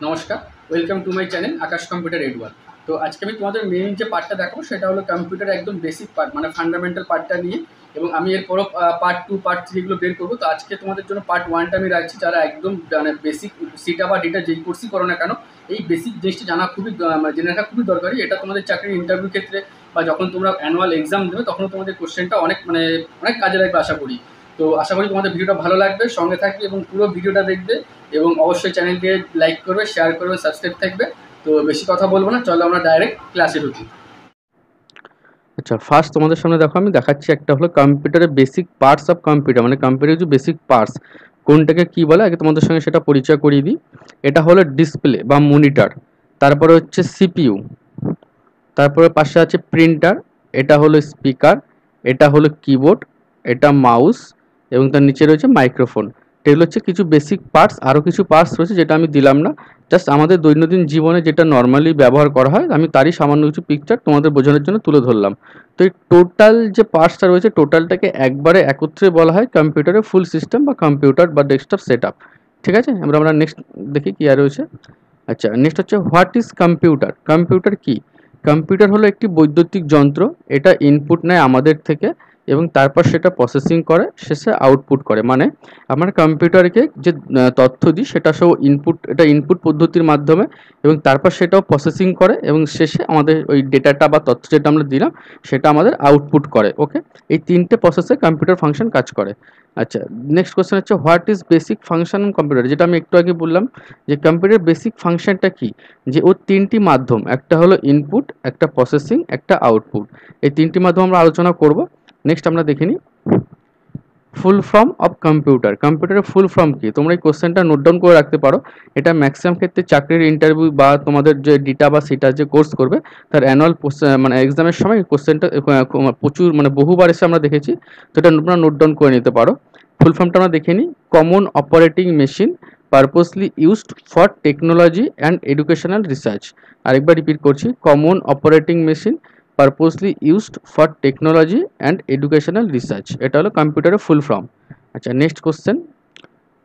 নমস্কার, welcome to my channel Akash computer এডওয়ান। তো আজকে আমি তোমাদের মেইন যে পার্টটা দেখাবো সেটা হলো কম্পিউটার একদম বেসিক পার্ট মানে ফান্ডামেন্টাল পার্টটা নিয়ে, এবং আমি এরপরও পার্ট টু পার্ট থ্রি এগুলো বের করবো। তো আজকে তোমাদের জন্য পার্ট ওয়ানটা আমি রাখছি, যারা একদম মানে বেসিক সিটা বা ডিটা যেই কোর্সই করো না কেন, এই বেসিক জিনিসটা জানা খুবই জেনে রাখা খুবই দরকারি। এটা তোমাদের চাকরির ইন্টারভিউ ক্ষেত্রে বা যখন তোমরা অ্যানুয়াল এক্সাম দেবে তখন তোমাদের কোশ্চেনটা অনেক কাজে লাগবে আশা করি। তো আশা করি তোমাদের ভিডিওটা ভালো লাগবে, সঙ্গে থাকবে এবং পুরো ভিডিওটা দেখবে, এবং অবশ্যই চ্যানেলকে লাইক করবে, শেয়ার করবে, সাবস্ক্রাইব থাকবে। তো বেশি কথা বলবো না, চলো আমরা ডাইরেক্ট ক্লাসে ঢুকি। আচ্ছা, ফার্স্ট তোমাদের সামনে দেখো আমি দেখাচ্ছি একটা হলো কম্পিউটারের বেসিক পার্টস অফ কম্পিউটার, মানে কম্পিউটারের যে বেসিক পার্টস কোনটাকে কি বলে আগে তোমাদের সঙ্গে সেটা পরিচয় করিয়ে দিই। এটা হলো ডিসপ্লে বা মনিটর, তারপরে হচ্ছে সিপিইউ, তারপরে পাশে আছে প্রিন্টার, এটা হলো স্পিকার, এটা হলো কিবোর্ড, এটা মাউস, এবং তার নিচে রয়েছে মাইক্রোফোন। এগুলো হচ্ছে কিছু বেসিক পার্টস। আরও কিছু পার্টস রয়েছে যেটা আমি দিলাম না, জাস্ট আমাদের দৈনন্দিন জীবনে যেটা নর্মালি ব্যবহার করা হয় আমি তারই সামান্য কিছু পিকচার তোমাদের বোঝানোর জন্য তুলে ধরলাম। তো এই টোটাল যে পার্টসটা রয়েছে টোটালটাকে একবারে একত্রে বলা হয় কম্পিউটারের ফুল সিস্টেম বা কম্পিউটার বা ডেস্কটপ সেট আপ। ঠিক আছে, আমরা নেক্সট দেখি কি আর রয়েছে। আচ্ছা, নেক্সট হচ্ছে হোয়াট ইজ কম্পিউটার। কম্পিউটার কি? কম্পিউটার হলো একটি বৈদ্যুতিক যন্ত্র। এটা ইনপুট নেয় আমাদের থেকে এবং তারপর সেটা প্রসেসিং করে, শেষে আউটপুট করে। মানে আমরা কম্পিউটারকে যে তথ্য দিই সেটা সব ইনপুট, এটা ইনপুট পদ্ধতির মাধ্যমে, এবং তারপর সেটাও প্রসেসিং করে এবং শেষে আমাদের ওই ডেটাটা বা তথ্য যেটা আমরা দিলাম সেটা আমাদের আউটপুট করে। ওকে, এই তিনটে প্রসেসে কম্পিউটার ফাংশন কাজ করে। আচ্ছা, নেক্সট কোশ্চেন হচ্ছে what is basic function on computer, যেটা আমি একটু আগে বললাম যে কম্পিউটার বেসিক ফাংশনটা কি, যে ওর তিনটি মাধ্যম, একটা হলো ইনপুট, একটা প্রসেসিং, একটা আউটপুট। এই তিনটি মাধ্যম আমরা আলোচনা করব। নেক্সট আমরা দেখে নিই ফুল ফর্ম অফ কম্পিউটার। কম্পিউটারের ফুল ফর্ম কি, তোমরা এই কোশ্চেনটা নোট ডাউন করে রাখতে পারো। এটা ম্যাক্সিমাম ক্ষেত্রে চাকরির ইন্টারভিউ বা তোমাদের যে ডিটা বা সিটা যে কোর্স করবে তার অ্যানুয়াল মানে এক্সামের সময় এই কোশ্চেনটা প্রচুর বহুবার এসে আমরা দেখেছি। তো এটা তোমরা নোট ডাউন করে নিতে পারো। ফুল ফর্মটা আমরা দেখে নিই। Common operating machine purposely used for technology and educational research. আরেকবার রিপিট করছি, common operating machine purposely used for technology and educational research. এটা হলো কম্পিউটারের ফুল ফর্ম। আচ্ছা, next question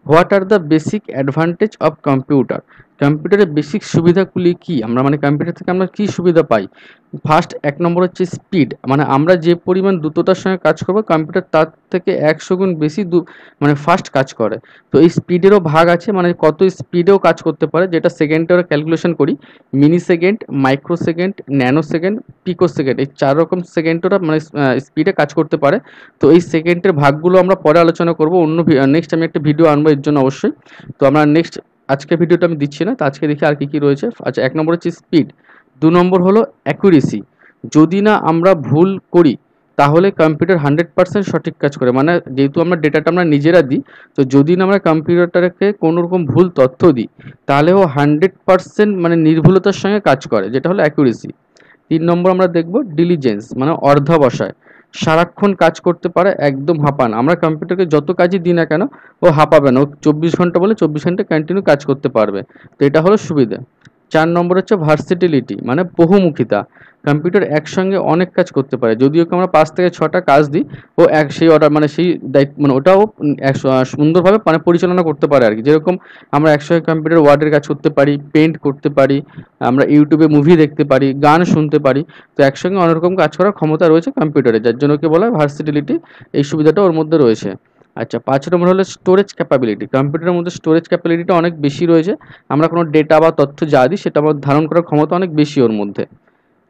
what are the basic advantage of computer. কম্পিউটারের basic সুবিধাগুলি কি, আমরা কম্পিউটার থেকে আমরা কী সুবিধা পাই। ফার্স্ট এক নম্বর হচ্ছে স্পিড, মানে আমরা যে পরিমাণ দ্রুততার সঙ্গে কাজ করবো কম্পিউটার তার থেকে 100 গুণ বেশি ফাস্ট কাজ করে। তো এই স্পিডেরও ভাগ আছে, মানে কত স্পিডেও কাজ করতে পারে, যেটা সেকেন্ডে ওরা ক্যালকুলেশন করি। Mini second, micro second, nano second, pico second, এই 4 রকম সেকেন্ড ওরা স্পিডে কাজ করতে পারে। তো এই সেকেন্ডের ভাগগুলো আমরা পরে আলোচনা করব অন্য নেক্সট আমি একটা ভিডিও আনবো এর জন্য অবশ্যই। তো আমরা নেক্সট আজকে ভিডিওটা আমি দিচ্ছি না, তো আজকে দেখি আর কি রয়েছে। আচ্ছা, এক নম্বর হচ্ছে স্পিড, 2 নম্বর হলো অ্যাকুরেসি, যদি না আমরা ভুল করি তাহলে কম্পিউটার 100% সঠিক কাজ করে, মানে যেহেতু আমরা ডেটাটা আমরা নিজেরা দিই, তো যদি না আমরা কম্পিউটারটাকে কোনো রকম ভুল তথ্য দিই তাহলে ও 100% নির্ভুলতার সঙ্গে কাজ করে, যেটা হলো অ্যাকুরেসি। 3 নম্বর আমরা দেখব ডিলিজেন্স, মানে অর্ধাবসায়, সারাক্ষণ কাজ করতে পারে, একদম হাঁপান। আমরা কম্পিউটারকে যত কাজই দিই না কেন ও হাঁপাবে না, ও 24 ঘন্টা বলে 24 ঘন্টা কন্টিনিউ কাজ করতে পারবে। তো এটা হলো সুবিধা। 4 নম্বর হচ্ছে ভার্সিটিলিটি, মানে বহুমুখিতা, কম্পিউটার একসঙ্গে অনেক কাজ করতে পারে। যদি ওকে আমরা 5 থেকে 6টা কাজ দিই ও সেই অর্ডার সেই দায়িত্ব ওটাও সুন্দরভাবে পরিচালনা করতে পারে আর কি। যেরকম আমরা একসঙ্গে কম্পিউটার ওয়ার্ডের কাজ করতে পারি, পেন্ট করতে পারি, আমরা ইউটিউবে মুভি দেখতে পারি, গান শুনতে পারি। তো একসঙ্গে অনেক রকম কাজ করার ক্ষমতা রয়েছে কম্পিউটারে, যার জন্য ওকে বলা হয় ভার্সিটিলিটি। এই সুবিধাটা ওর মধ্যে রয়েছে। আচ্ছা, 5 নম্বর হলো স্টোরেজ ক্যাপাবিলিটি। কম্পিউটারের মধ্যে স্টোরেজ ক্যাপাবিলিটিটা অনেক বেশি রয়েছে, আমরা কোনো ডেটা বা তথ্য যা দিই সেটা আমার ধারণ করার ক্ষমতা অনেক বেশি ওর মধ্যে।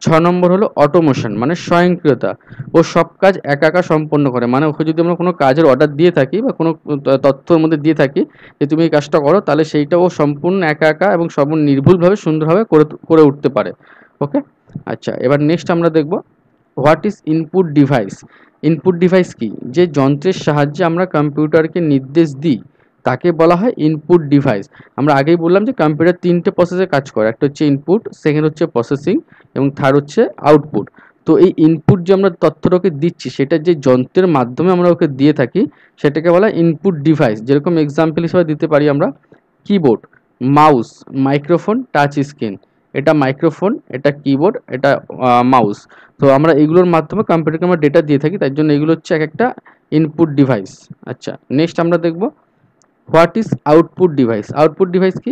6 নম্বর হলো অটোমেশন, মানে স্বয়ংক্রিয়তা, ও সব কাজ একা একা সম্পন্ন করে। মানে ওকে যদি আমরা কোনো কাজের অর্ডার দিয়ে থাকি বা কোনো তথ্যর মধ্যে দিয়ে থাকি যে তুমি এই কাজটা করো, তাহলে সেইটা ও সম্পূর্ণ একা একা এবং সম্পূর্ণ নির্ভুলভাবে সুন্দরভাবে করে উঠতে পারে। ওকে, আচ্ছা, এবার নেক্সট আমরা দেখব what is input device. Input device কি, যে যন্ত্রের সাহায্যে আমরা কম্পিউটারকে নির্দেশ দিই তাকে বলা হয় ইনপুট ডিভাইস। আমরা আগেই বললাম যে কম্পিউটার 3টে প্রসেসে কাজ করে, একটা হচ্ছে ইনপুট, সেকেন্ড হচ্ছে প্রসেসিং, এবং থার্ড হচ্ছে আউটপুট। তো এই ইনপুট যে আমরা তথ্যটাকে দিচ্ছি সেটা যে যন্ত্রের মাধ্যমে আমরা ওকে দিয়ে থাকি সেটাকে বলা হয় ইনপুট ডিভাইস। যেরকম এক্সাম্পল হিসেবে দিতে পারি আমরা keyboard, mouse, microphone, touch screen. এটা মাইক্রোফোন, এটা কিবোর্ড, এটা মাউস। তো আমরা এগুলোর মাধ্যমে কম্পিউটারকে আমরা ডেটা দিয়ে থাকি, তাই জন্য এগুলো হচ্ছে এক একটা ইনপুট ডিভাইস। আচ্ছা, নেক্সট আমরা দেখব what is output device? Output device কি?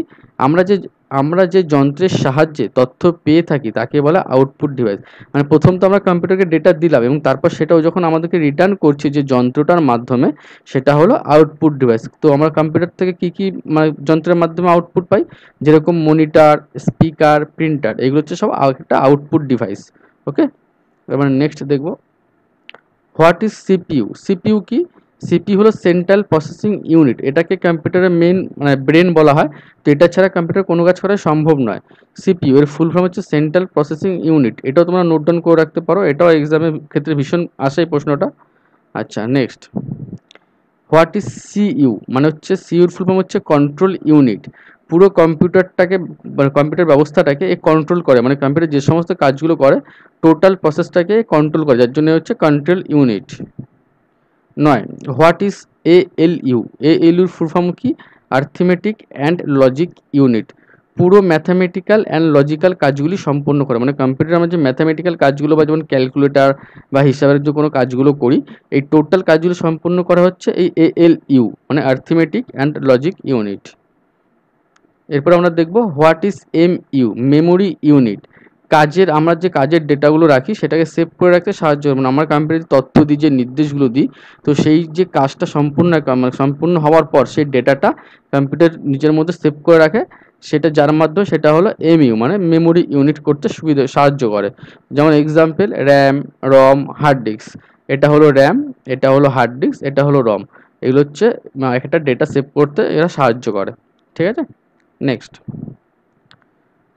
আমরা যে যন্ত্রের সাহায্যে তথ্য পেয়ে থাকি তাকে বলে আউটপুট ডিভাইস। মানে প্রথম তো আমরা কম্পিউটারকে ডেটা দিলাম এবং তারপর সেটাও যখন আমাদেরকে রিটার্ন করছে যে যন্ত্রটার মাধ্যমে, সেটা হলো আউটপুট ডিভাইস। তো আমরা কম্পিউটার থেকে কি কি মানে যন্ত্রের মাধ্যমে আউটপুট পাই, যেরকম মনিটর, স্পিকার, প্রিন্টার, এগুলো হচ্ছে সব একটা আউটপুট ডিভাইস। ওকে, এবার নেক্সট দেখব হোয়াট ইজ সিপিইউ? সিপিইউ কি? সিপিইউ হলো সেন্ট্রাল প্রসেসিং ইউনিট। এটাকে কম্পিউটারের মেন মানে ব্রেন বলা হয়। তো এটা ছাড়া কম্পিউটার কোনো কাজ করা সম্ভব নয়। সিপিইউ এর ফুল ফর্ম হচ্ছে সেন্ট্রাল প্রসেসিং ইউনিট। এটাও তোমরা নোট ডাউন করে রাখতে পারো, এটাও এক্সামের ক্ষেত্রে ভীষণ আসে এই প্রশ্নটা। আচ্ছা, নেক্সট হোয়াট ইজ সিইউ? মানে হচ্ছে সিইউর ফুল ফর্ম হচ্ছে কন্ট্রোল ইউনিট। পুরো কম্পিউটারটাকে মানে কম্পিউটার ব্যবস্থাটাকে এ কন্ট্রোল করে, মানে কম্পিউটার যে সমস্ত কাজগুলো করে টোটাল প্রসেসটাকে কন্ট্রোল করে, যার জন্য হচ্ছে control unit. 9 what is ALU? এএলইউর ফুল ফর্ম কি? Arithmetic and logic unit. পুরো ম্যাথামেটিক্যাল অ্যান্ড লজিক্যাল কাজগুলি সম্পন্ন করে, মানে কম্পিউটার আমরা যে ম্যাথামেটিক্যাল কাজগুলো বা যেমন ক্যালকুলেটার বা হিসাবের যে কোনো কাজগুলো করি, এই টোটাল কাজগুলো সম্পন্ন করা হচ্ছে এই এএলইউ মানে আর্থমেটিক অ্যান্ড লজিক ইউনিট। এরপর আমরা দেখব what is mu? Memory unit. আমরা যে কাজের ডেটাগুলো রাখি সেটাকে সেভ করে রাখতে সাহায্য করে, মানে আমরা কম্পিউটারে তথ্য দিই, যে নির্দেশগুলো দিই, তো সেই যে কাজটা সম্পূর্ণ হওয়ার পর সেই ডেটাটা কম্পিউটার নিজের মধ্যে সেভ করে রাখে, সেটা যার মাধ্যমে সেটা হলো এমইউ মানে মেমোরি ইউনিট করতে সাহায্য করে। যেমন এক্সাম্পল র্যাম, রম, হার্ড ডিস্ক। এটা হলো র্যাম, এটা হলো হার্ড ডিস্ক, এটা হলো রম। এগুলো হচ্ছে একটা ডেটা সেভ করতে এরা সাহায্য করে। ঠিক আছে, next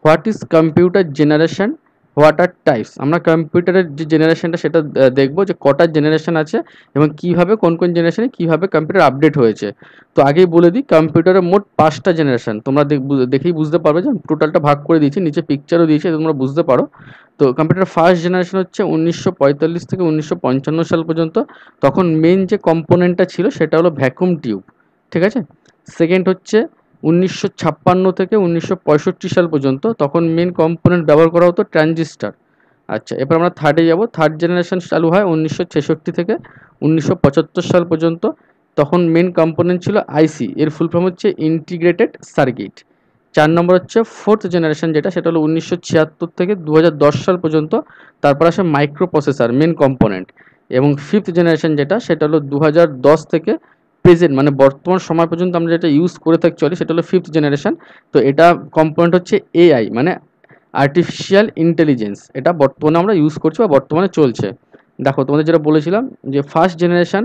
what is computer generation? What are types? আমরা কম্পিউটারের যে জেনারেশনটা সেটা দেখবো যে কটা জেনারেশন আছে এবং কিভাবে কোন কোন জেনারেশনে কিভাবে কম্পিউটার আপডেট হয়েছে। তো আগেই বলে দিই কম্পিউটারের মোট 5টা জেনারেশন। তোমরা দেখেই বুঝতে পারবে যে টোটালটা ভাগ করে দিয়েছি, নিচে পিকচারও দিয়েছি, তোমরা বুঝতে পারো। তো কম্পিউটার ফার্স্ট জেনারেশন হচ্ছে 1945 থেকে 1955 সাল পর্যন্ত। তখন মেন যে কম্পোনেন্টটা ছিল সেটা হলো ভ্যাকুয়াম টিউব। ঠিক আছে, সেকেন্ড হচ্ছে 1956 থেকে 1965 সাল পর্যন্ত। তখন মেন কম্পোনেন্ট ব্যবহার করা হতো ট্রানজিস্টার। আচ্ছা, এরপর আমরা থার্ডে যাব। থার্ড জেনারেশন চালু হয় 1966 থেকে 1975 সাল পর্যন্ত। তখন মেন কম্পোনেন্ট ছিল আইসি, এর ফুল ফর্ম হচ্ছে ইন্টিগ্রেটেড সার্কিট। 4 নম্বর হচ্ছে ফোর্থ জেনারেশন, সেটা হলো 1976 থেকে 2010 সাল পর্যন্ত। তারপর আসে মাইক্রো প্রসেসর মেন কম্পোনেন্ট। এবং ফিফথ জেনারেশন সেটা হলো 2010 থেকে প্রেজেন্ট মানে বর্তমান সময় পর্যন্ত আমরা যেটা ইউজ করে থাকি সেটা হলো ফিফথ জেনারেশন। তো এটা কম্পোনেন্ট হচ্ছে এআই মানে আর্টিফিশিয়াল ইন্টেলিজেন্স। এটা বর্তমানে আমরা ইউজ করছি বা বর্তমানে চলছে। দেখো তোমাদের যেটা বলেছিলাম যে ফার্স্ট জেনারেশন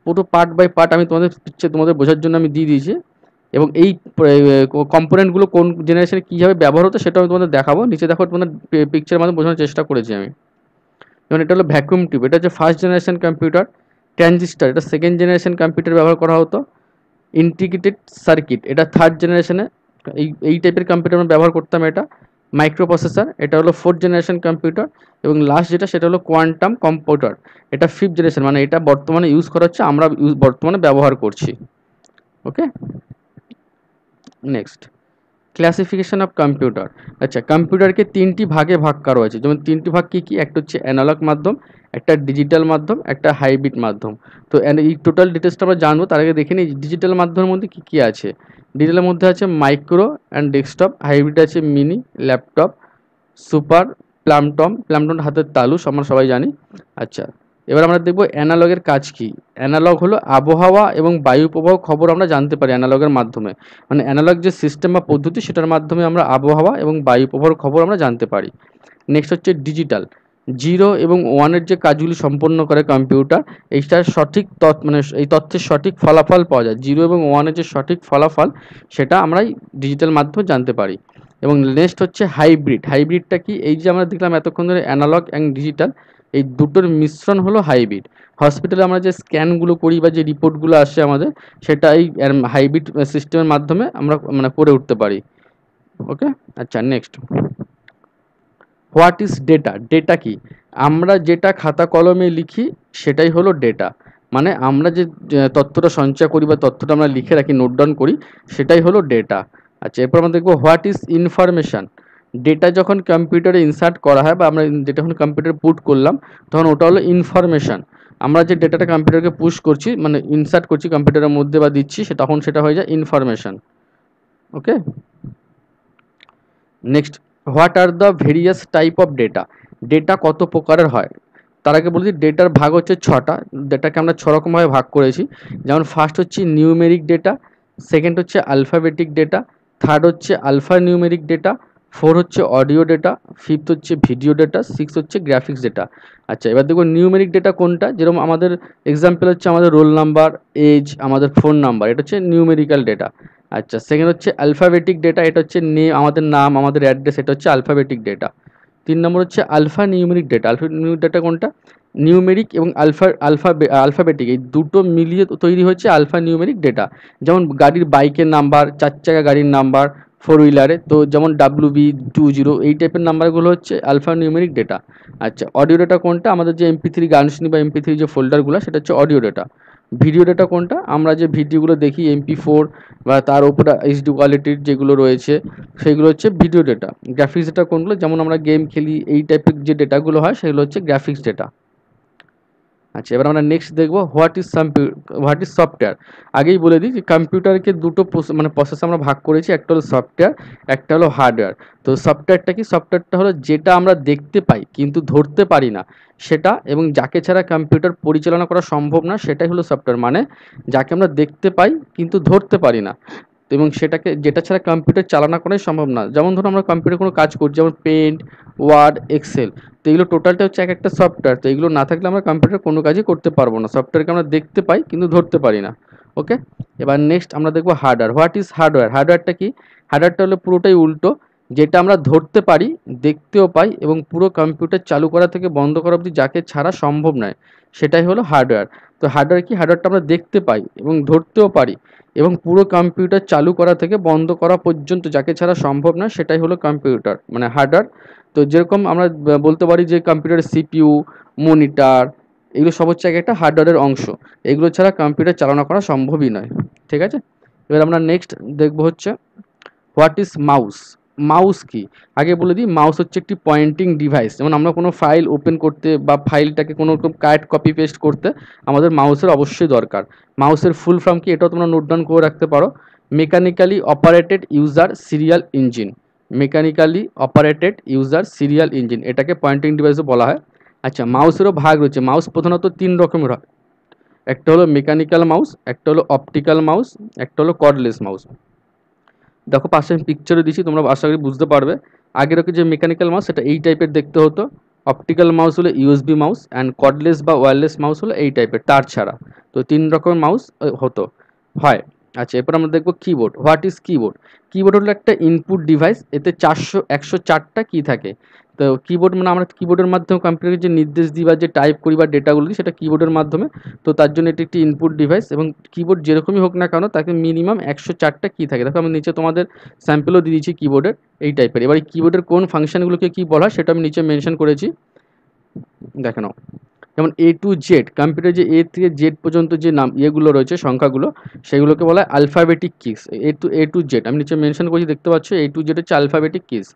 পুরো পার্ট বাই পার্ট আমি তোমাদের বোঝার জন্য আমি দিয়ে দিয়েছি, এবং এই কম্পোনেন্টগুলো কোন জেনারেশনে কীভাবে ব্যবহার হতো সেটা আমি তোমাদের দেখাবো। নিচে দেখো তোমাদের পিকচারের মাধ্যমে বোঝানোর চেষ্টা করেছি আমি। যেমন এটা হলো ভ্যাকুয়াম টিউব, এটা হচ্ছে ফার্স্ট জেনারেশন কম্পিউটার। ট্রানজিস্টার এটা সেকেন্ড জেনারেশন কম্পিউটার ব্যবহার করা হতো। ইন্টিগ্রেটেড সার্কিট এটা থার্ড জেনারেশনে এই টাইপের কম্পিউটার আমরা ব্যবহার করতাম। এটা মাইক্রো প্রসেসর এটা হলো ফোর্থ জেনারেশন কম্পিউটার। এবং লাস্ট সেটা হলো কোয়ান্টাম কম্পিউটার, এটা ফিফথ জেনারেশন মানে এটা বর্তমানে ইউজ করা হচ্ছে, আমরা বর্তমানে ব্যবহার করছি। ওকে, নেক্সট ক্লাসিফিকেশন অফ কম্পিউটার। আচ্ছা, কম্পিউটারকে 3টি ভাগে ভাগ করা হয়েছে। যেমন 3টি ভাগ কী কী? একটা হচ্ছে অ্যানালগ মাধ্যম, একটা ডিজিটাল মাধ্যম, একটা হাইব্রিড মাধ্যম। তো এই টোটাল ডিটেলসটা আমরা জানবো, তার আগে দেখে নিই ডিজিটাল মাধ্যমের মধ্যে কী কী আছে। ডিজিটালের মধ্যে আছে মাইক্রো অ্যান্ড ডেস্কটপ, হাইব্রিড আছে মিনি, ল্যাপটপ, সুপার, প্লামটন হাতের তালুস আমরা সবাই জানি। আচ্ছা, এবার আমরা দেখব অ্যানালগের কাজ কি। অ্যানালগ হলো আবহাওয়া এবং বায়ু প্রবাহ খবর আমরা জানতে পারি অ্যানালগের মাধ্যমে, মানে অ্যানালগ যে সিস্টেম বা পদ্ধতি সেটার মাধ্যমে আমরা আবহাওয়া এবং বায়ু প্রবাহের খবর আমরা জানতে পারি। নেক্সট হচ্ছে ডিজিটাল, 0 এবং 1-এর যে কাজগুলি সম্পন্ন করে কম্পিউটার, এইটার সঠিক মানে এই তথ্যের সঠিক ফলাফল পাওয়া যায়। 0 এবং 1-এর যে সঠিক ফলাফল সেটা আমরা ডিজিটাল মাধ্যমে জানতে পারি। এবং নেক্সট হচ্ছে হাইব্রিড। হাইব্রিডটা কি? এই যে আমরা দেখলাম এতক্ষণ ধরে অ্যানালগ অ্যান্ড ডিজিটাল, এই দুটোর মিশ্রণ হলো হাইব্রিড। হসপিটালে আমরা যে স্ক্যানগুলো করি বা যে রিপোর্টগুলো আসে আমাদের, সেটা এই হাইব্রিড সিস্টেমের মাধ্যমে আমরা মানে করে উঠতে পারি। ওকে, আচ্ছা, next what is data? Data কি? আমরা যেটা খাতা কলমে লিখি সেটাই হলো ডেটা, মানে আমরা যে তথ্যটা সঞ্চয় করি বা তথ্যটা আমরা লিখে রাখি, নোট ডাউন করি, সেটাই হলো ডেটা। আচ্ছা, এরপর আমরা দেখবো হোয়াট ইজ ইনফরমেশান। ডেটা যখন কম্পিউটারে ইনসার্ট করা হয় বা আমরা যেটা যখন কম্পিউটারে পুট করলাম তখন ওটা হলো ইনফরমেশান। আমরা যে ডেটাটা কম্পিউটারকে পুশ করছি মানে ইনসার্ট করছি কম্পিউটারের মধ্যে বা দিচ্ছি তখন সেটা হয়ে যায় information. Okay, next, what are the various type of data, data কত প্রকারের হয়। তার আগে বলছি ডেটার ভাগ হচ্ছে ছটা, ডেটাকে আমরা ছরকমভাবে ভাগ করেছি। যেমন ফার্স্ট হচ্ছে নিউমেরিক ডেটা, সেকেন্ড হচ্ছে আলফাবেটিক ডেটা, থার্ড হচ্ছে আলফা নিউমেরিক ডেটা, ফোর হচ্ছে অডিও ডেটা, ফিফথ হচ্ছে ভিডিও ডেটা, সিক্স হচ্ছে গ্রাফিক্স ডেটা। আচ্ছা, এবার দেখো নিউমেরিক ডেটা কোনটা, যেরকম আমাদের এক্সাম্পল হচ্ছে আমাদের রোল নাম্বার, এজ, আমাদের ফোন নাম্বার, এটা হচ্ছে নিউমেরিক্যাল ডেটা। আচ্ছা, সেকেন্ড হচ্ছে অ্যালফাবেটিক ডেটা, এটা হচ্ছে আমাদের নাম, আমাদের অ্যাড্রেস, এটা হচ্ছে অ্যালফাবেটিক ডেটা। তিন নম্বর হচ্ছে alphanumeric data, alphanumeric data কোনটা, নিউমেরিক এবং আলফাবেটিক এই দুটো মিলিয়ে তৈরি হচ্ছে আলফা নিউমেরিক ডেটা। যেমন গাড়ির বাইকের নাম্বার, চার চাকা গাড়ির নাম্বার, ফোর হুইলারে, তো যেমন WB20 এই টাইপের নাম্বারগুলো হচ্ছে আলফা নিউমেরিক ডেটা। আচ্ছা, অডিও ডেটা কোনটা, আমাদের যে MP3 গান শুনি বা MP3 যে ফোল্ডারগুলো, সেটা হচ্ছে অডিও ডেটা। ভিডিও ডেটা কোনটা, আমরা যে ভিডিওগুলো দেখি MP4 বা তার উপরে HD কোয়ালিটির যেগুলো রয়েছে সেগুলো হচ্ছে ভিডিও ডেটা। গ্রাফিক্স ডেটা কোনগুলো, যেমন আমরা গেম খেলি এই টাইপের যে ডেটাগুলো হয় সেগুলো হচ্ছে গ্রাফিক্স ডেটা। আচ্ছা, এবার আমরা নেক্সট দেখবো হোয়াট ইজ সফটওয়্যার। আগেই বলে দিই যে কম্পিউটারকে দুটো মানে প্রসেস আমরা ভাগ করেছি, একটা হলো সফটওয়্যার, একটা হলো হার্ডওয়্যার। তো সফটওয়্যারটা কি, সফটওয়্যারটা হলো যেটা আমরা দেখতে পাই কিন্তু ধরতে পারি না সেটা, এবং যাকে ছাড়া কম্পিউটার পরিচালনা করা সম্ভব না সেটাই হলো সফটওয়্যার। মানে যাকে আমরা দেখতে পাই কিন্তু ধরতে পারি না, এবং সেটাকে যেটা ছাড়া কম্পিউটার চালনা করাই সম্ভব না। যেমন ধরুন আমরা কম্পিউটার কোনো কাজ করছি, যেমন পেন্ট, ওয়ার্ড, এক্সেল, তো এগুলো টোটালটা হচ্ছে এক একটা সফটওয়্যার। তো এগুলো না থাকলে আমরা কম্পিউটার কোনো কাজই করতে পারবো না। সফটওয়্যারকে আমরা দেখতে পাই কিন্তু ধরতে পারি না। ওকে, এবার নেক্সট আমরা দেখবো হার্ডওয়্যার। হোয়াট ইজ হার্ডওয়্যার, হার্ডওয়্যারটা কি, হার্ডওয়্যারটা হলো পুরোটাই উল্টো, যেটা আমরা ধরতে পারি, দেখতেও পাই এবং পুরো কম্পিউটার চালু করা থেকে বন্ধ করা অবধি যাকে ছাড়া সম্ভব নয় সেটাই হলো হার্ডওয়্যার। তো হার্ডওয়্যার কি, হার্ডওয়্যারটা আমরা দেখতে পাই এবং ধরতেও পারি এবং পুরো কম্পিউটার চালু করা থেকে বন্ধ করা পর্যন্ত যাকে ছাড়া সম্ভব না সেটাই হলো কম্পিউটার মানে হার্ডওয়্যার। তো যেরকম আমরা বলতে পারি যে কম্পিউটারের CPU, মনিটর, এগুলো সব হচ্ছে এক একটা হার্ডওয়্যারের অংশ। এগুলো ছাড়া কম্পিউটার চালনা করা সম্ভবই নয়। ঠিক আছে, এবার আমরা নেক্সট দেখবো হচ্ছে হোয়াট ইজ মাউস। মাউস কি, আগে বলে দিই, মাউস হচ্ছে একটি পয়েন্টিং ডিভাইস। যেমন আমরা কোনো ফাইল ওপেন করতে বা ফাইলটাকে কোনো রকম কাট কপি পেস্ট করতে আমাদের মাউসের অবশ্যই দরকার। মাউসের ফুল ফর্ম কি, এটাও তোমরা নোট ডাউন করে রাখতে পারো, mechanically operated user serial engine. Mechanically operated user serial engine, এটাকে পয়েন্টিং ডিভাইসও বলা হয়। আচ্ছা, মাউসেরও ভাগ রয়েছে। মাউস প্রধানত তিন রকমের হয়, একটা হলো মেকানিক্যাল মাউস, একটা হলো অপটিক্যাল মাউস, একটা হলো কর্ডলেস মাউস। দেখো পাশে আমি পিকচারে দিচ্ছি, তোমরা আশা করি বুঝতে পারবে। আগের যে মেকানিক্যাল মাউস সেটা এই টাইপের দেখতে হতো, অপটিক্যাল মাউস হলো USB মাউস, অ্যান্ড কর্ডলেস বা ওয়্যারলেস মাউস হলো এই টাইপের তার ছাড়া। তো তিন রকমের মাউস হতো হয়। আচ্ছা, এরপর আমরা দেখবো keyboard. What is keyboard, keyboard হলো একটা ইনপুট ডিভাইস, এতে 104টা কি থাকে। তো কিবোর্ড মানে আমরা কিবোর্ডের মাধ্যমে কম্পিউটারে যে নির্দেশ দিই বা যে টাইপ করি বা ডেটাগুলো দিই সেটা কিবোর্ডের মাধ্যমে। তো তার জন্য এটি একটি ইনপুট ডিভাইস, এবং কিবোর্ড যেরকমই হোক না কেন তাকে মিনিমাম 104টা কি থাকে। দেখো আমি নিচে তোমাদের স্যাম্পেলও দিয়ে দিয়েছি কিবোর্ডের এই টাইপের। এবার এই কিবোর্ডের কোন ফাংশনগুলোকে কি বলা হয় সেটা আমি নিচে মেনশন করেছি, দেখে নাও। যেমন A to Z, কম্পিউটার যে A থেকে Z পর্যন্ত যে নাম ইয়েগুলো রয়েছে সংখ্যাগুলো, সেগুলোকে বলা হয় alphabetic kiss. A to Z আমি নিচে মেনশন করেছি, দেখতে পাচ্ছ A to Z হচ্ছে আলফাবেটিক কিস।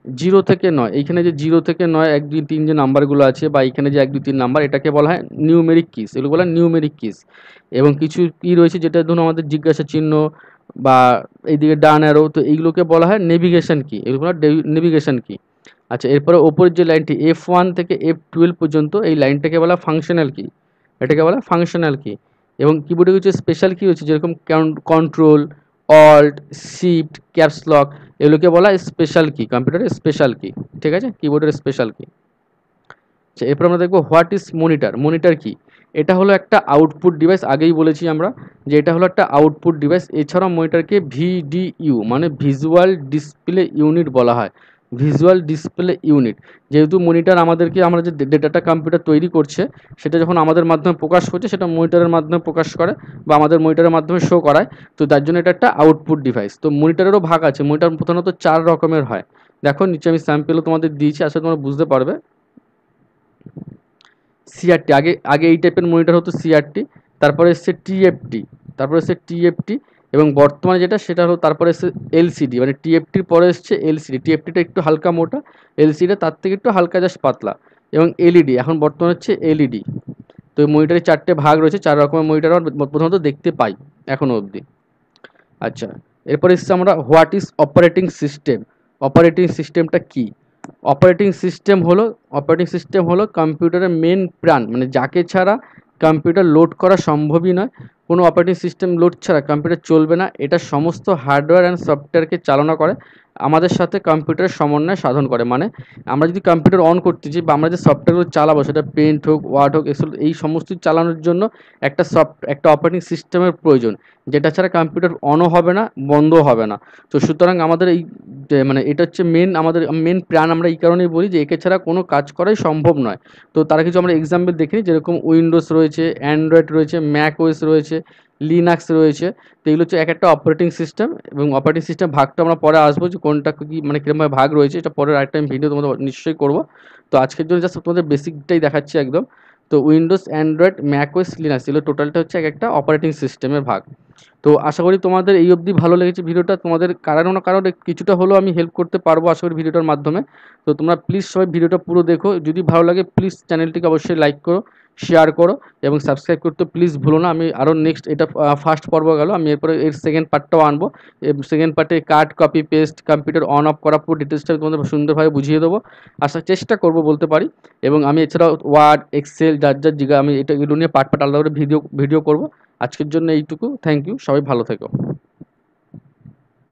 0 থেকে 9, এইখানে যে 0 থেকে 9 1 2 3 যে নাম্বারগুলো আছে বা এখানে যে 1 2 3 নাম্বার, এটাকে বলা হয় নিউমেরিক কিস, এগুলো বলা হয় নিউমেরিক কিস। এবং কিছু কি রয়েছে যেটা ধরুন আমাদের জিজ্ঞাসা চিহ্ন বা এইদিকে ডান অ্যারো, তো এইগুলোকে বলা হয় নেভিগেশন কি, এগুলো বলা হয় নেভিগেশন কি। আচ্ছা, এরপরে ওপরের যে লাইনটি F1 থেকে F12 পর্যন্ত এই লাইনটাকে বলা ফাংশনাল কি, এটাকে বলা ফাংশনাল কি। এবং কিবোর্ডে কিছু স্পেশাল কি হচ্ছে, যেরকম control, alt, shift, caps lock, এগুলোকে বলা স্পেশাল কি, কম্পিউটারের স্পেশাল কি। ঠিক আছে, কিবোর্ডের স্পেশাল কি। আচ্ছা, এরপর আমরা দেখবো হোয়াট ইজ মনিটর। মনিটর কি, এটা হলো একটা আউটপুট ডিভাইস, আগেই বলেছি আমরা যে এটা হলো একটা আউটপুট ডিভাইস। এছাড়াও মনিটরকে VDU মানে ভিজুয়াল ডিসপ্লে ইউনিট বলা হয়, ভিজুয়াল ডিসপ্লে ইউনিট। যেহেতু মনিটর আমাদেরকে, আমরা যে ডেটাটা কম্পিউটার তৈরি করছে সেটা যখন আমাদের মাধ্যমে প্রকাশ করছে সেটা মনিটরের মাধ্যমে প্রকাশ করে বা আমাদের মনিটরের মাধ্যমে শো করায়। তো তার জন্য এটা একটা আউটপুট ডিভাইস। তো মনিটরেরও ভাগ আছে, মনিটর প্রধানত 4 রকমের হয়। দেখো নিচে আমি স্যাম্পেলও তোমাদের দিয়েছি, আসলে তোমরা বুঝতে পারবে। CRT, আগে আগে এই টাইপের মনিটর হতো CRT, তারপরে এসছে TFT, তারপরে এসছে TFT, এবং বর্তমানে যেটা সেটা হলো তারপরে এসছে LCD, মানে TFTর পরে এসছে LCD। TFTটা একটু হালকা মোটা, LCDটা তার থেকে একটু হালকা জাস্ট পাতলা, এবং LED এখন বর্তমানে হচ্ছে LED। তো এই মনিটরে 4টে ভাগ রয়েছে, 4 রকমের মনিটর আমরা প্রথমত দেখতে পাই এখনো অবধি। আচ্ছা, এরপরে এসছে আমরা what is operating system. Operating সিস্টেমটা কি? অপারেটিং সিস্টেম হলো কম্পিউটারের মেন প্রাণ, মানে যাকে ছাড়া কম্পিউটার লোড করা সম্ভবই নয়। কোনো অপারেটিং সিস্টেম লোড ছাড়া কম্পিউটার চলবে না। এটা সমস্ত হার্ডওয়্যার অ্যান্ড সফটওয়্যারকে চালনা করে, আমাদের সাথে কম্পিউটারের সমন্বয় সাধন করে। মানে আমরা যদি কম্পিউটার অন করতেছি বা আমরা যে সফটওয়্যারগুলো চালাবো, সেটা পেন্ট হোক, ওয়ার্ড হোক, এক্সেল, এই সমস্ত চালানোর জন্য একটা অপারেটিং সিস্টেমের প্রয়োজন, যেটা ছাড়া কম্পিউটার অনও হবে না, বন্ধও হবে না। তো সুতরাং আমাদের এই মানে এটা হচ্ছে আমাদের মেন প্রাণ। আমরা এই কারণেই বলি যে একে ছাড়া কোনো কাজ করাই সম্ভব নয়। তো তার কিছু আমরা এক্সাম্পল দেখে নিই, যেরকম উইন্ডোজ রয়েছে, অ্যান্ড্রয়েড রয়েছে, ম্যাক ওএস রয়েছে, লিনাক্স রয়েছে। তো এগুলো হচ্ছে এক একটা অপারেটিং সিস্টেম, এবং অপারেটিং সিস্টেম ভাগটা আমরা পরে আসবো যে কোনটা কি মানে কীরকমভাবে ভাগ রয়েছে, এটা পরের আরেকটা আমি ভিডিও তোমাদের নিশ্চয়ই করবো। তো আজকের জন্য জাস্ট তোমাদের বেসিকটাই দেখাচ্ছি একদম। তো Windows, Android, Mac OS, Linux, এগুলো টোটালটা হচ্ছে এক একটা অপারেটিং সিস্টেমের ভাগ। তো আশা করি তোমাদের এই অবধি ভালো লেগেছে ভিডিওটা, তোমাদের কারো না কারো কিছুটা হলেও আমি হেল্প করতে পারবো আশা করি ভিডিওটার মাধ্যমে। তো তোমরা প্লিজ সবাই ভিডিওটা পুরো দেখো, যদি ভালো লাগে প্লিজ চ্যানেলটিকে অবশ্যই লাইক করো, শেয়ার করো এবং সাবস্ক্রাইব করতে প্লিজ ভুলো না। আমি আরও নেক্সট, এটা ফার্স্ট পর্ব গেল, আমি এরপরে এর সেকেন্ড পার্টটাও আনবো। সেকেন্ড পার্টে cut, copy, paste, computer on off করা পুরো ডিটেলসটা তোমাদের সুন্দরভাবে বুঝিয়ে দেবো, আসার চেষ্টা করবো বলতে পারি। এবং আমি এছাড়াও ওয়ার্ড, এক্সেল, যার জিগা আমি এগুলো নিয়ে পার্ট আলাদা করে ভিডিও করবো। আজকের জন্য এইটুকু, থ্যাংক ইউ, সবাই ভালো থেকো।